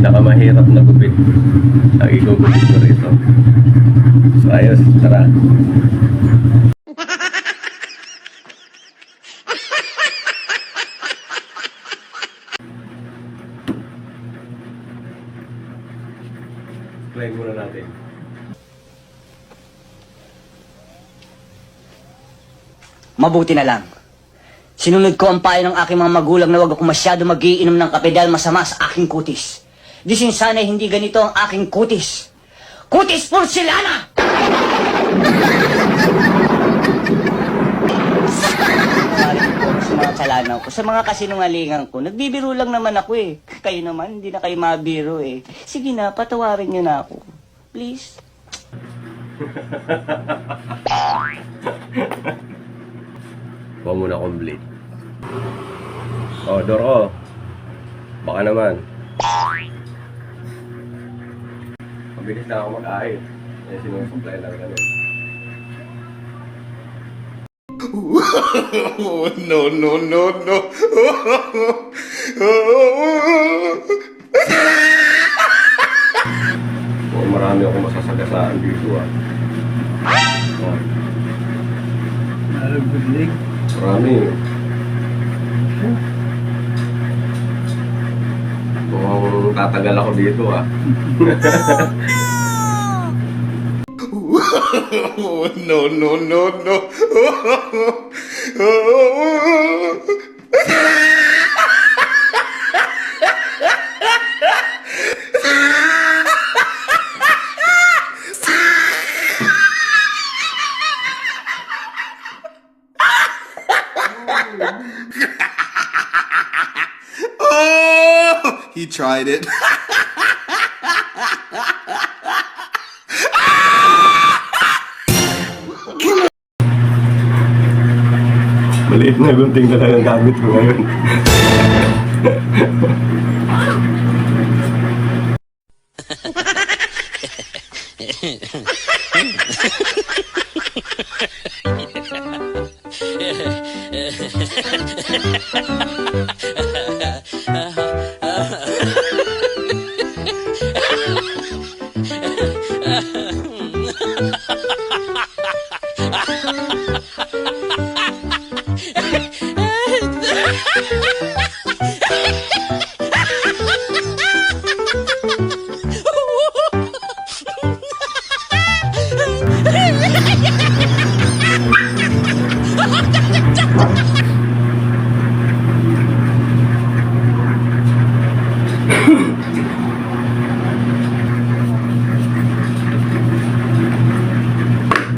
pinakamahirap na gupit ang igugupit ko rito. So ayos, tara. Play muna natin. Mabuti na lang. Sinunod ko ang payo ng aking mga magulang na huwag ako masyado magiinom ng kape dahil masama sa aking kutis. Disin sana'y hindi ganito ang aking kutis. Kutis porcelana! Sa mga kasalanan ko, sa mga kasinungalingan ko, nagbibiro lang naman ako eh. Kayo naman, hindi na kayo mabiro eh. Sige na, patawarin niyo na ako. Please. Huwag muna complete. Oh, Doro. Baka naman. Mabilis na ako mag-ahit. Eh, sinusupply lang kami. No, no, no, no. Oh, marami akong masasagasaan dito ah. Oh. Marami. Mukhang tatagal ako dito ah. No, no, no, no. Oh, he tried it. Maliit na gunting na lang ang gamit ko ngayon.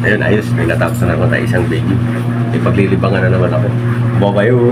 Ayun, ayos. May natapos na ako tayo isang baby. May paglilibangan na naman ako. Babayo.